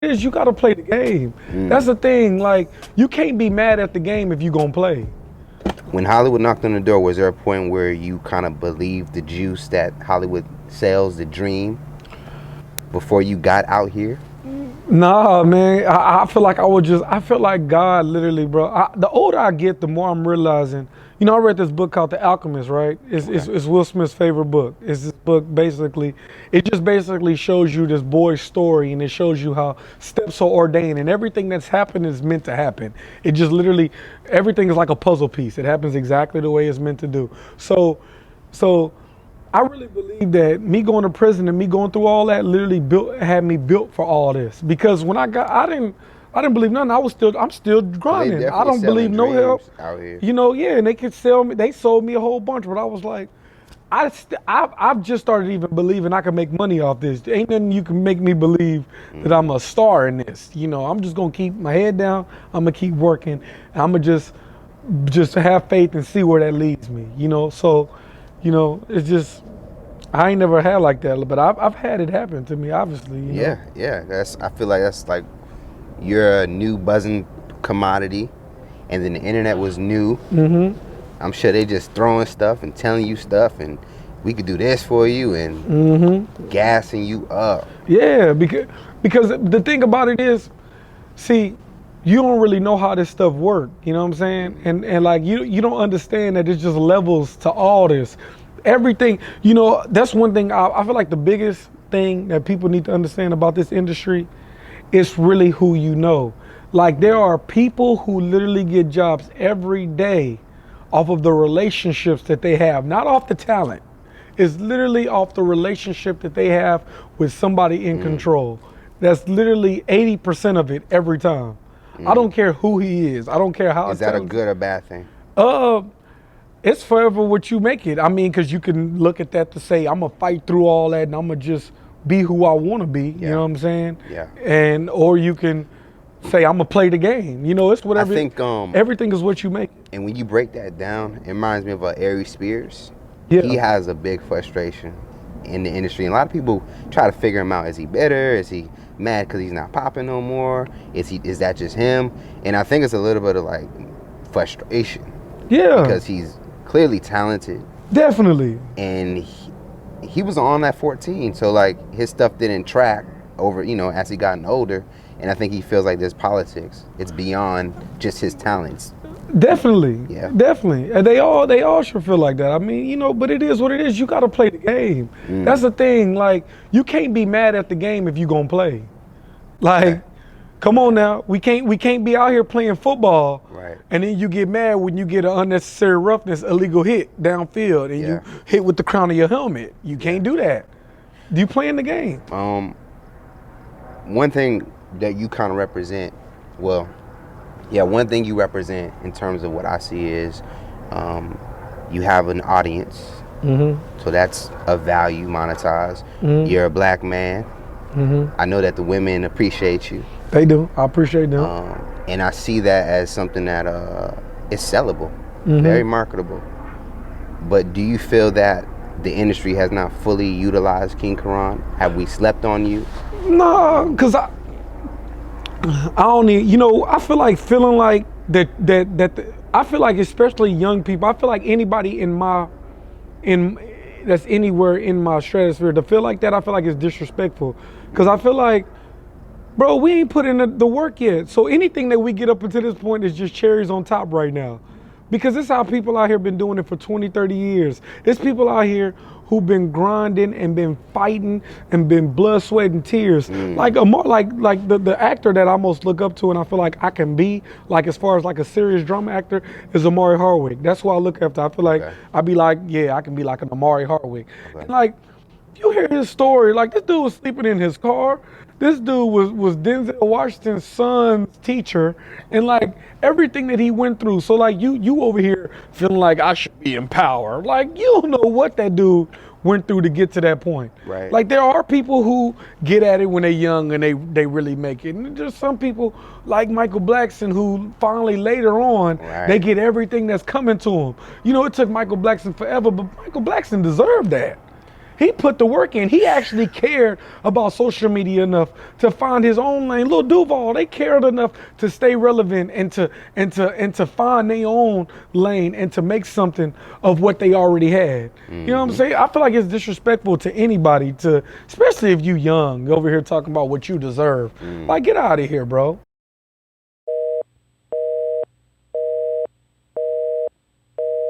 is you got to play the game. That's the thing. Like, you can't be mad at the game if you're going to play. When Hollywood knocked on the door, was there a point where you kind of believed the juice that Hollywood sells, the dream, before you got out here? Nah, man. I feel like I feel like God literally, bro. The older I get, the more I'm realizing. You know, I read this book called The Alchemist, right? It's Will Smith's favorite book. It's this book basically, it just basically shows you this boy's story, and it shows you how steps are ordained, and everything that's happened is meant to happen. It just literally, everything is like a puzzle piece. It happens exactly the way it's meant to do. So I really believe that me going to prison and me going through all that literally had me built for all this. Because when I didn't believe nothing. I'm still grinding. I don't believe no help out here. You know, yeah, and they could sell me. They sold me a whole bunch, but I was like, I've just started even believing I can make money off this. Ain't nothing you can make me believe that I'm a star in this. You know, I'm just gonna keep my head down. I'm gonna keep working. And I'm gonna just have faith and see where that leads me. You know, so, you know, it's just, I ain't never had like that, but I've had it happen to me, obviously. You know? Yeah. I feel like that's like, you're a new buzzing commodity, and then the internet was new. I'm sure they just throwing stuff and telling you stuff, and we could do this for you, and gassing you up. Yeah, because the thing about it is, see, you don't really know how this stuff works. You know what I'm saying? And like you don't understand that it's just levels to all this. Everything, you know, that's one thing I feel like the biggest thing that people need to understand about this industry, it's really who you know. Like, there are people who literally get jobs every day off of the relationships that they have, not off the talent. It's literally off the relationship that they have with somebody in control. That's literally 80% of it every time. I don't care who he is. I don't care how. Is that a good or bad thing? It's forever what you make it. I mean, because you can look at that to say, I'm going to fight through all that and I'm going to just be who I want to be. You know what I'm saying? Yeah. Or you can say, I'm going to play the game. You know, it's whatever. I think everything is what you make it. And when you break that down, it reminds me of Ari Spears. Yeah. He has a big frustration in the industry. And a lot of people try to figure him out. Is he bitter? Is he mad because he's not popping no more? Is that just him? And I think it's a little bit of like frustration. Yeah. Because he's clearly talented. Definitely. And he was on that 14. So like his stuff didn't track over, you know, as he gotten older. And I think he feels like there's politics. It's beyond just his talents. Definitely. Yeah. Definitely. And they all should feel like that. I mean, you know, but it is what it is. You got to play the game. That's the thing. Like, you can't be mad at the game if you're going to play. Like, come on now. We can't be out here playing football. Right. And then you get mad when you get an unnecessary roughness, illegal hit downfield, and you hit with the crown of your helmet. You can't do that. You playing the game. One thing that you kind of represent, one thing you represent in terms of what I see is you have an audience. So that's a value monetized. You're a black man. I know that the women appreciate you. They do. I appreciate them. And I see that as something that is sellable, very marketable. But do you feel that the industry has not fully utilized King Keraun? Have we slept on you? No, because I don't need, you know, I feel like feeling like I feel like especially young people, I feel like anybody that's anywhere in my stratosphere, to feel like that, I feel like it's disrespectful. Because I feel like, bro, we ain't put in the work yet. So anything that we get up until this point is just cherries on top right now. Because this is how people out here been doing it for 20, 30 years. It's people out here who've been grinding and been fighting and been blood, sweat, and tears. Like the actor that I most look up to and I feel like I can be, like as far as like a serious drama actor, is Amari Hardwick. That's who I look after. I feel like I'd be like, yeah, I can be like an Amari Hardwick. And like, you hear his story, like this dude was sleeping in his car. This dude was Denzel Washington's son's teacher, and like everything that he went through. So like you over here feeling like I should be in power. Like, you don't know what that dude went through to get to that point. Right. Like, there are people who get at it when they're young and they really make it. And there's some people like Michael Blackson who finally later on they get everything that's coming to them. You know, it took Michael Blackson forever, but Michael Blackson deserved that. He put the work in. He actually cared about social media enough to find his own lane. Lil Duval, they cared enough to stay relevant and to find their own lane and to make something of what they already had. You know what I'm saying? I feel like it's disrespectful to anybody, to especially if you young, over here talking about what you deserve. Like, get out of here, bro.